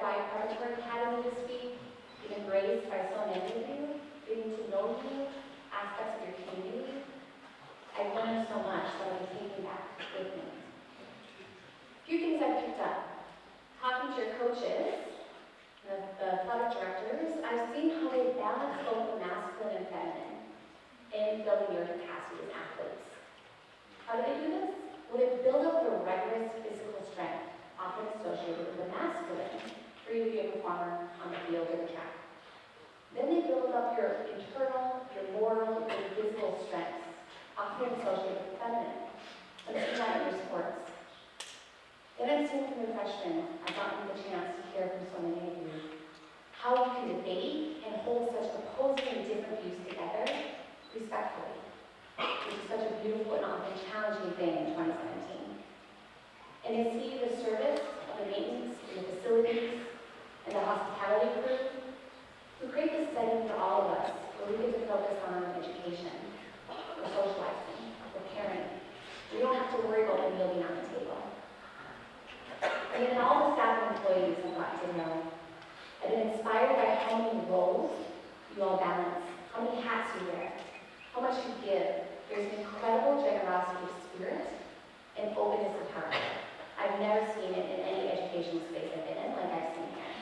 Hawai'i Preparatory Academy this week, being embraced by so many of you, getting to know you, aspects of your community. I've learned so much that I'll be taking back with me. A few things I've picked up. Talking to your coaches, the athletic directors, I've seen how they balance both the masculine and feminine in building your capacity as athletes. How do they do this? Well, they build up the rigorous physical strength, often associated with the masculine, for you to be a performer on the field or the track. Then they build up your internal, your moral, your physical strengths, often associated with the feminine. I've seen that in your sports. Then I've seen from the freshmen, I've gotten the chance to hear from so many of you, how you can debate and hold such opposing and different views together respectfully, which is such a beautiful and often challenging thing in 2017. And to see the service of the maintenance and the facilities and the hospitality crew who create this setting for all of us where we get to focus on education, or socializing, or caring. We don't have to worry about the meal being on the table. And then all the staff and employees I've gotten to know. I've been inspired by how many roles you all balance, how many hats you wear, how much you give. There's an incredible generosity of spirit and openness of heart. I've never seen it in any educational space I've been in like I've seen here.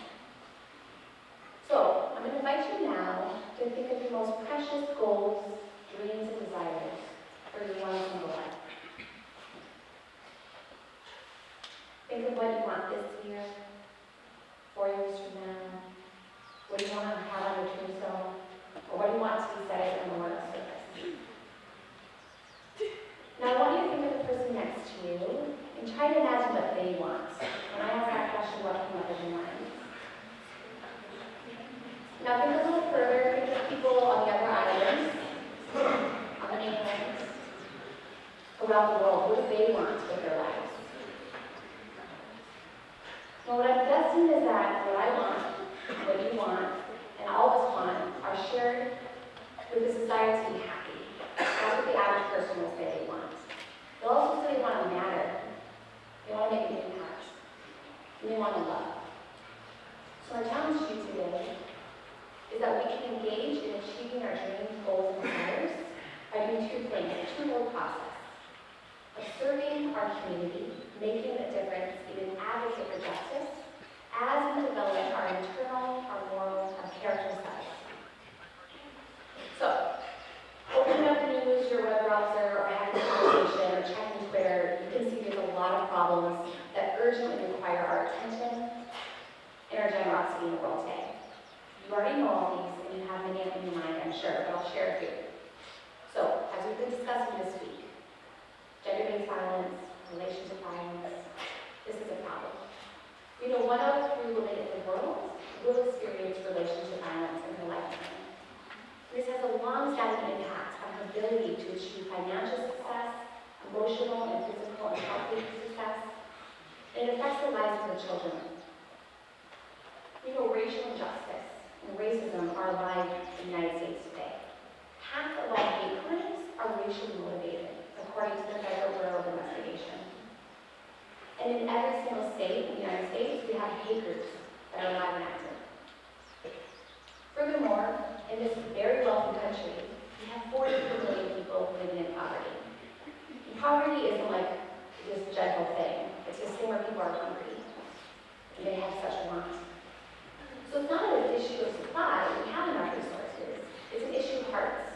So, I'm going to invite you now to think of your most precious goals, dreams, and desires for your young single life. Think of what you want this year, 4 years from now. What do you want to have on your tombstone? Or what do you want to be said at your memorial service? Now I want you to think of the person next to you and try to imagine what they want. When I ask that question, what came up in your mind? Now think a little further, think of people on the other islands, on the mainland, around the world. What do they want with their lives? Well, what I'm guessing is that what I want, what you want, and all of us want are shared with this desire to be happy. That's what the average person will say they want. They'll also say they want to matter. They want to make an impact. And they want to love. So my challenge to you today is that we can engage in achieving our dreams, goals, and desires by doing two things, a two-road process of serving our community, making a difference, being an advocate for justice, as we develop our internal, our moral, our character sides. So, opening up the news, your web browser, or having a conversation, or checking Twitter, you can see there's a lot of problems that urgently require our attention and our generosity in the world today. You already know all these, and you have many of them in mind, I'm sure, but I'll share a few. So, as we've been discussing this week, gender-based violence, relationship violence, this is a problem. We know 1 out of 3 women in the world will experience relationship violence in their lifetime. This has a long-standing impact on her ability to achieve financial success, emotional and physical and healthy success, and it affects the lives of her children. We know racial injustice and racism are alive in the United States today. Half of all hate crimes are racially motivated, according to the Federal Bureau of Investigation. And in every single state in the United States, we have hate groups that are alive and active. Furthermore, in this very wealthy country, we have 44 million people living in poverty. And poverty isn't like this gentle thing. It's this thing where people are hungry, and they have such want. So it's not an issue of supply, we have enough resources. It's an issue of hearts,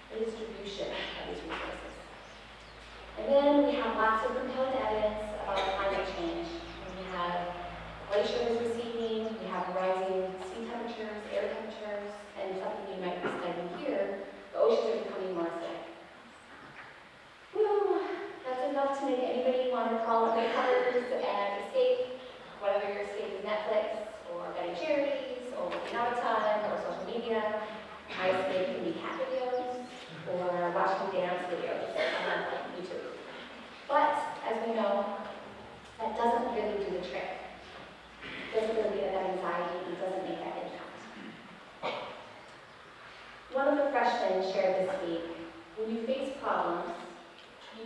the distribution of these resources. And then we have lots of compelling evidence about climate change. We have glaciers receding, we have rising sea temperatures, air temperatures, and something you might be studying here, the oceans are becoming more acidic. Woo! That's enough to make anybody want to call up their cars and escape, whether your escape is Netflix, or betting charities, or working out a ton, or social media. My escape can be cat videos, or watching dance videos on YouTube. But, as we know, that doesn't really do the trick. It doesn't really get that anxiety, and doesn't make that impact. One of the freshmen shared this week, when you face problems,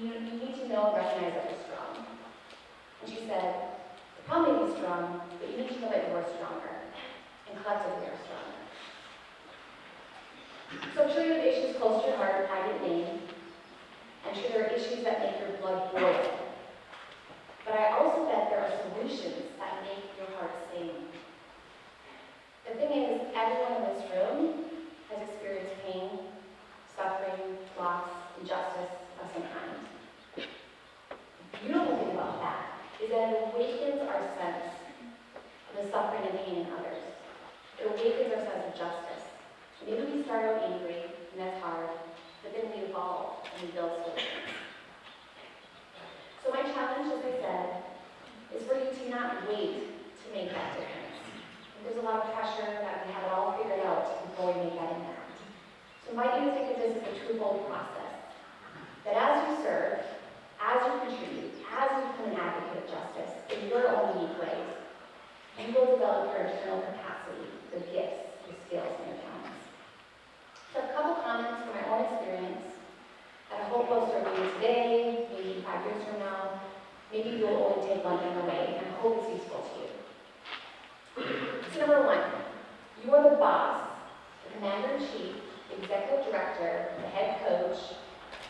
you need to know and recognize that you're strong. And she said, the problem may be strong, but you need to know that you are stronger, and collectively are stronger. So I'm sure you have issues close to your heart I didn't name. I'm sure there are issues that make your blood boil. But I also bet there are solutions that make your heart sing. The thing is, everyone in this room has experienced pain, suffering, loss, injustice of some kind. The beautiful thing about that is that it awakens our sense of the suffering and pain in others. It awakens our sense of justice. Maybe we start out angry, and that's hard, but then we evolve and we build solutions. So my challenge, as I said, is for you to not wait to make that difference. There's a lot of pressure that we have it all figured out before we make that impact. So I invite you to think of this as a twofold process. That as you serve, as you contribute, as you become an advocate of justice in your own unique ways, you will develop your internal capacity, your gifts, your skills, and your talents. So a couple comments from my own experience that I hope will serve you today, maybe 5 years from now. Maybe you'll only take one thing away, and I hope it's useful to you. So number one, you are the boss, the commander-in-chief, the executive director, the head coach,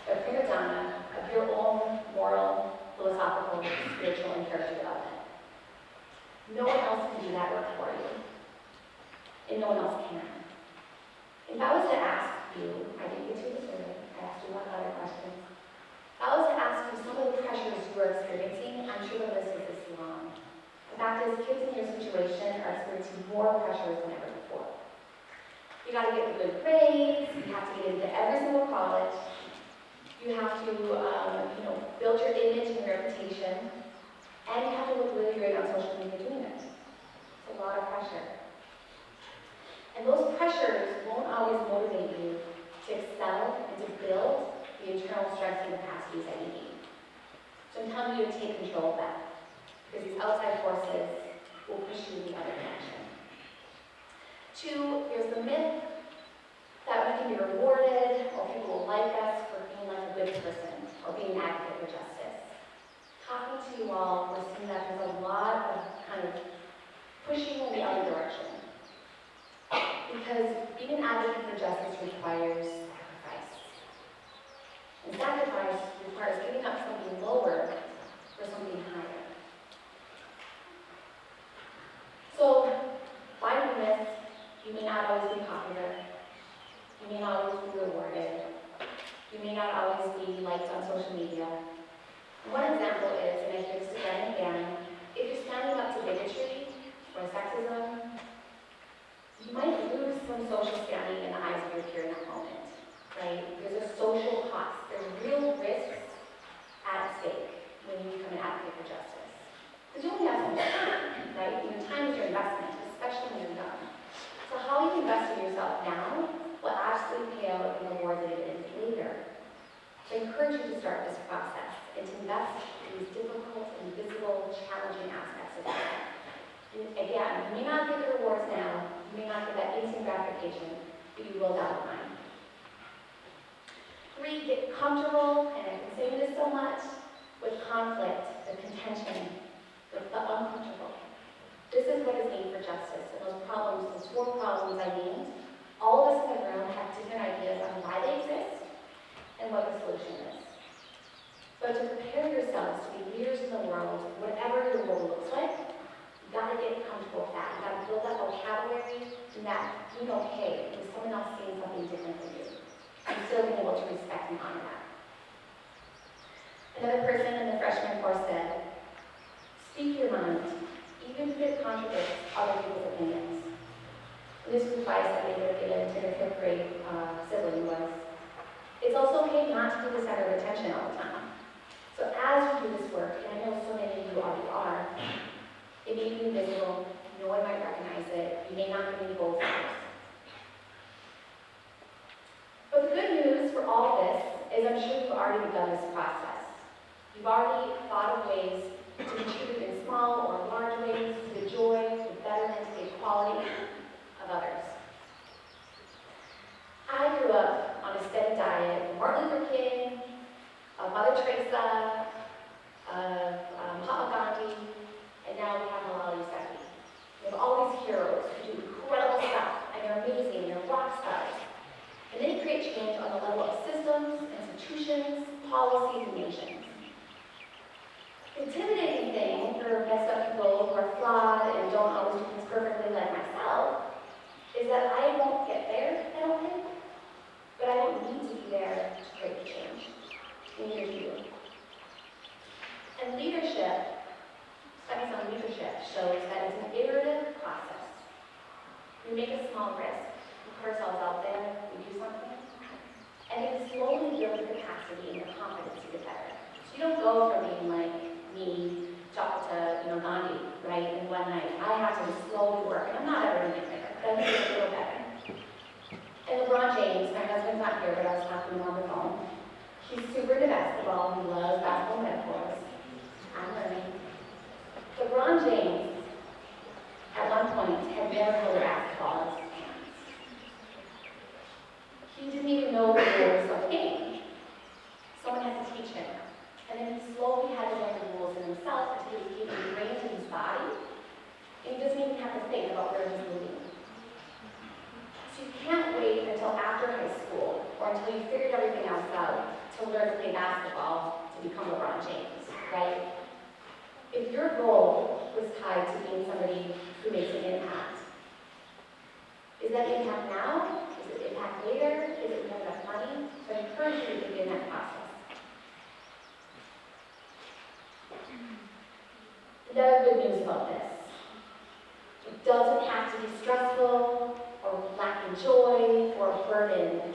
the prima donna of your own moral, philosophical, spiritual, and character development. No one else can do that work for you, and no one else can. If I was to ask you, I didn't get to the survey, I asked you one other question. If I was to ask you some of the pressures you are experiencing, I'm sure the list is this long. The fact is, kids in your situation are experiencing more pressures than ever before. You gotta get the good grades, you have to get into every single college, you have to build your image and reputation, and you have to look really great on social media doing it. It's a lot of pressure. And those pressures won't always motivate you to excel and to build the internal strengths and capacities that you need. So I'm telling you to take control of that, because these outside forces will push you in the other direction. Two, there's the myth that we can be rewarded, or people will like us for being like a good person, or being an advocate for justice. Talking to you all, we're seeing that there's a lot of kind of pushing in the other direction. Because being an advocate for justice requires sacrifice. And sacrifice requires giving up something lower for something higher. So, find the myth. You may not always be popular. You may not always be rewarded. You may not always be liked on social media. One example is, and I hear this again and again, if you're standing up to bigotry or sexism, you might lose some social standing in the eyes of your peer in that moment, right? There's a social cost. There's real risks at stake when you become an advocate for justice. Because you only have so much time, right? Time is your investment, especially when you're young. So how you invest in yourself now will absolutely pay out in the reward dividends later. So I encourage you to start this process and to invest in these difficult, invisible, challenging aspects of yourself. And again, you may not get the rewards now, you may not get that instant gratification, but you will down the line. 3, get comfortable, and I've been saying this so much, with conflict, the contention, with the uncomfortable. This is what is needed for justice, and those problems, those 4 problems I named, all of us in the room have different ideas on why they exist and what the solution is. But to prepare yourselves to be leaders in the world, whatever your role looks like, you gotta get comfortable with that. You gotta build that vocabulary and that being okay with someone else seeing something different than you. And still being able to respect and honor that. Another person in the freshman course said, speak your mind, even if it contradicts other people's opinions. And this was advice that they would have given to their 5th grade sibling was, it's also okay not to be the center of attention all the time. So as you do this work, and I know so many of you already are, it may be invisible, no one might recognize it, you may not be any gold stars. But the good news for all of this is I'm sure you've already begun this process. You've already thought of ways to contribute in small or large ways to the joy, the betterment, the equality of others. I grew up on a steady diet of Martin Luther King, of Mother Teresa, of Mahatma Gandhi, and now we have shows that it's an iterative process. We make a small risk, we put ourselves out there, we do something, and it slowly builds capacity and your confidence to get better. So you don't go from being like me to Gandhi, right, in one night. I have to slowly work, and I'm not ever going to get better, but I'm going to get a little better. And LeBron James, my husband's not here, but I was talking to him on the phone. He's super into basketball, he loves basketball metaphors. I'm learning. LeBron James, at one point, had never held a basketball in his hands. He didn't even know the rules of the game. Someone had to teach him. And then he slowly had to learn the rules in himself until he became ingrained in his body. And he doesn't even have to think about where he's moving. So you can't wait until after high school or until you figured everything else out to learn to play basketball to become LeBron James, right? If your goal was tied to being somebody who makes an impact, is that impact now? Is it impact later? Is it more about money? So I encourage you to begin that process. Another good news about this. It doesn't have to be stressful or lacking joy or a burden.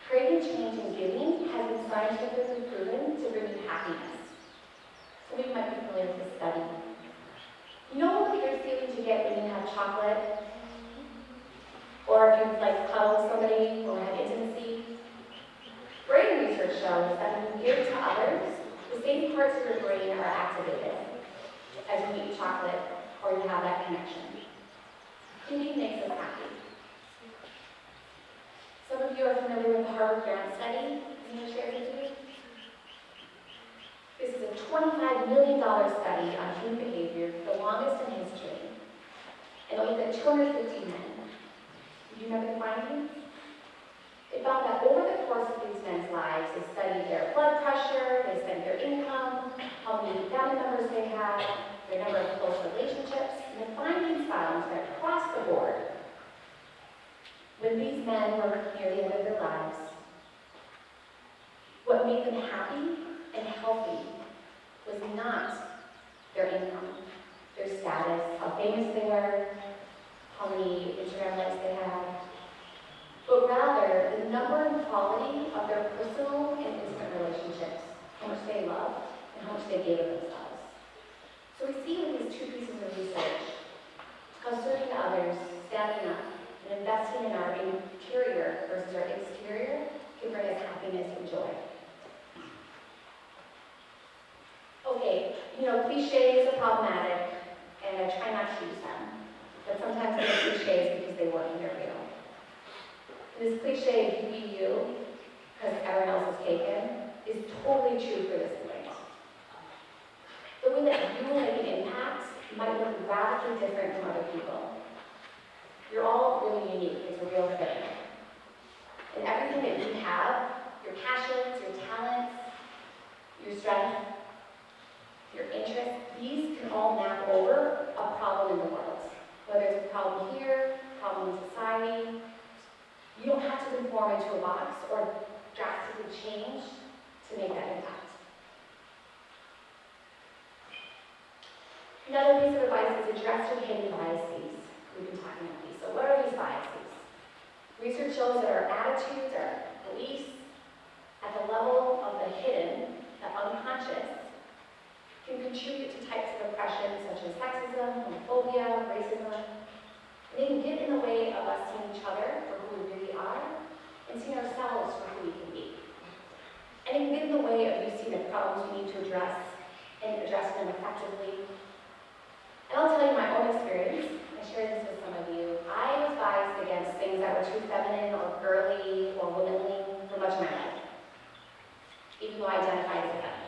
Creating change and giving has been scientifically proven to bring you happiness. Some of you might be familiar with this study. You know the good feelings you get when you have chocolate? Or if you cuddle somebody or have intimacy? Brain research shows that when you give to others, the same parts of your brain are activated as when you eat chocolate or you have that connection. Giving makes us happy. Some of you are familiar with the Harvard Grant study I'm going to share with you. This is a $25 million study on human behavior, the longest in history. And it looked at 250 men. Do you remember the findings? They found that over the course of these men's lives, they studied their blood pressure, they studied their income, how many family members they had, their number of close relationships, and the findings found that across the board, when these men were near the end of their lives, what made them happy and healthy was not their income, their status, how famous they were, how many Instagram likes they had, but rather the number and quality of their personal and intimate relationships, how much they loved and how much they gave of themselves. So we see with these two pieces of research how serving others, standing up, and investing in our interior versus our exterior can bring us happiness and joy. Okay, cliches are problematic, and I try not to use them, but sometimes they're cliches because they work and they're real. This cliche, you be you, because everyone else is taken, is totally true for this point. The way that you will make an impact might look radically different from other people. You're all really unique, it's a real thing. And everything that you have, your passions, your talents, your strength, your interests, these can all map over a problem in the world. Whether it's a problem here, a problem in society, you don't have to conform into a box or drastically change to make that impact. Another piece of advice is address your hidden biases. We've been talking about these. So what are these biases? Research shows that our attitudes, our beliefs, at the level of the hidden, the unconscious, can contribute to types of oppression such as sexism, homophobia, racism. And they can get in the way of us seeing each other for who we really are and seeing ourselves for who we can be. And it can get in the way of you seeing the problems we need to address and addressing them effectively. And I'll tell you my own experience. I shared this with some of you. I was biased against things that were too feminine or girly or womanly for much of my life, even though I identified as a feminist.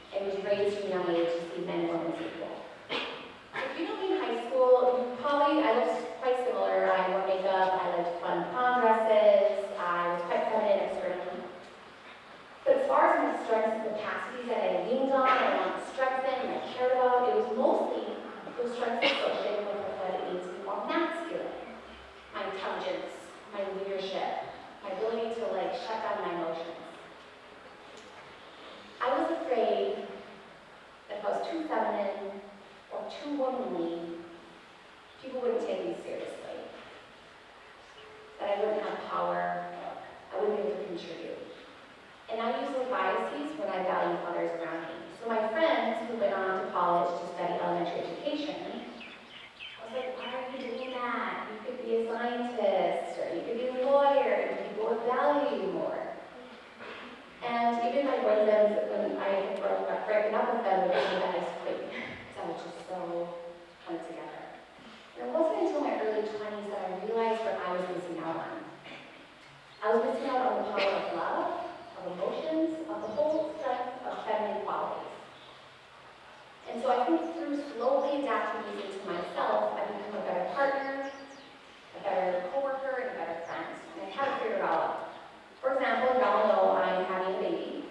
And was raised from a young age to see men and women as equal. If you know me in high school, I looked quite similar. I wore makeup, I liked fun prom dresses, I was quite feminine externally. But as far as my strengths and capacities that I leaned on, I wanted to strengthen, and I cared about, it was mostly those strengths associated with what it means to be more masculine. My intelligence, my leadership, my ability to shut down my emotions. I was afraid that if I was too feminine or too genuinely, people wouldn't take me seriously. That I wouldn't have power, I wouldn't be able to contribute. And I use those biases when I value others around me. So my friends who went on to college to study elementary education, I was like, why are you doing that? You could be a scientist, or you could be a lawyer, and people would value you more. And even my boyfriends, when I had broken up with them, would give me the ice cream. Because I was just so put together. And it wasn't until my early 20s that I realized what I was missing out on. I was missing out on the power of love, of emotions, of the whole strength of feminine qualities. And so I think through slowly adapting these into myself, I become a better partner, a better coworker, and a better friend. And I haven't figured it all out. For example, you all know I'm having a baby.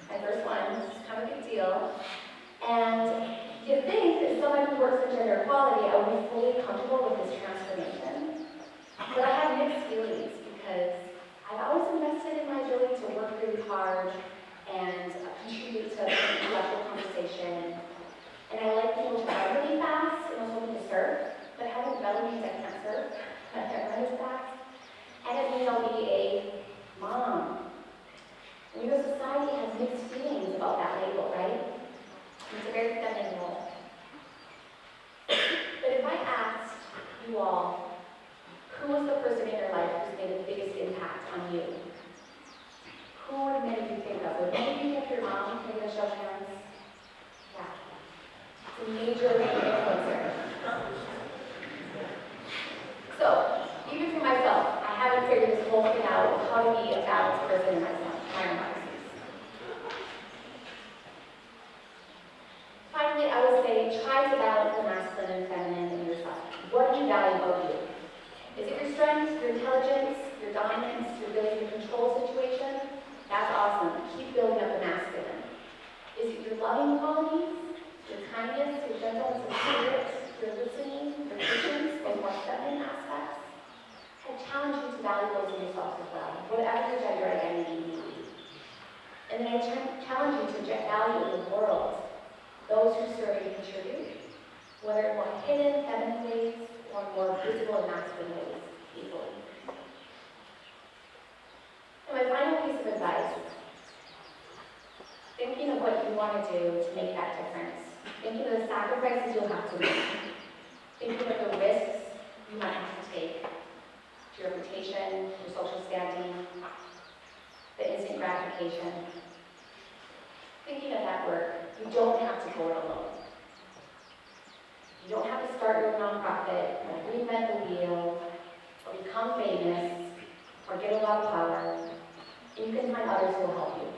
My first one, it's kind of a big deal. And you'd think that someone who works in gender equality, I would be fully comfortable with this transformation. But I have mixed feelings because I've always invested in my ability to work really hard and contribute to the intellectual conversation. And I like people to run really fast and also to serve, but having developed means I can't serve. I can't run as fast. And it means I'll be a mom. And society has mixed feelings about that label, right? It's a very feminine role. But if I asked you all, who was the person in your life who's made the biggest impact on you? Who would many of you think of? Would many of you think your mom? Maybe a show of hands? Yeah. It's a major influencer. So, even for myself, I haven't figured this whole thing out of how to be a balanced person in myself, my own biases. Finally, I would say try to balance the masculine and feminine in yourself. What do you value about you? Is it your strength, your intelligence, your dominance, your ability to control a situation? That's awesome. Keep building up the masculine. Is it your loving qualities, your kindness, your gentleness of spirit, your listening, your patience, those more feminine aspects? I challenge you to value those in yourself as well, whatever your gender identity may be. And then I challenge you to value in the world those who serve and contribute, whether in more hidden, feminine ways or more visible and masculine ways, equally. And my final piece of advice, thinking of what you want to do to make that difference, thinking of the sacrifices you'll have to make, thinking of the risks you might have to take to your reputation, your social standing, the instant gratification. Thinking of that work, you don't have to go it alone. You don't have to start your own nonprofit, or reinvent the wheel, or become famous, or get a lot of power. And you can find others who will help you.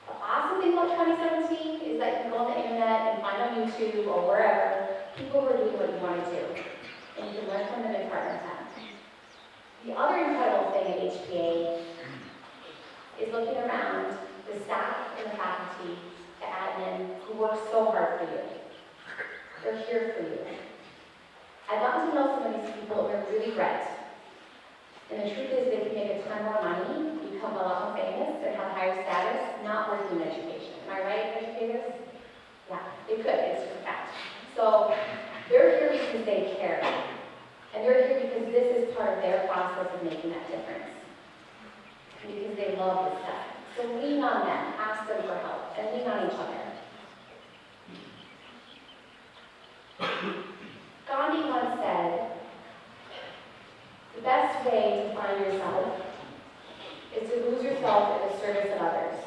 The awesome thing about 2017 is that you can go on the internet and find on YouTube or wherever people who are doing what you want to do. And you can learn from them and partner with them. The other incredible thing at HPA is looking around the staff and the faculty, the admin, who work so hard for you. They're here for you. I've gotten to know some of these people and they're really great. And the truth is they can make a ton more money, become a lot more famous, and have higher status, not working in education. Am I right, educators? Yeah, they could, it's just a fact. So they're here because they care. And they're here because this is part of their process of making that difference. And because they love this stuff. So lean on them, ask them for help, and lean on each other. Gandhi once said, the best way to find yourself is to lose yourself in the service of others.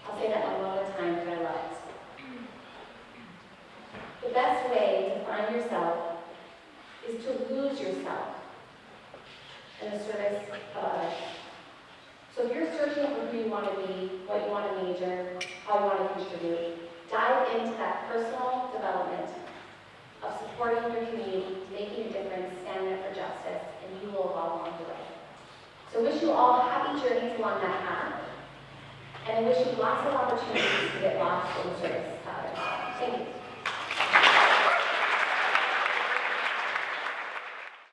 I'll say that one more time because I love it. The best way to find yourself is to lose yourself in the service of others. So if you're searching for who you want to be, what you want to major, how you want to contribute, dive into that personal development of supporting your community, making a difference, standing up for justice, and you will evolve along the way. So I wish you all happy journeys along that path, and I wish you lots of opportunities to get lost in service.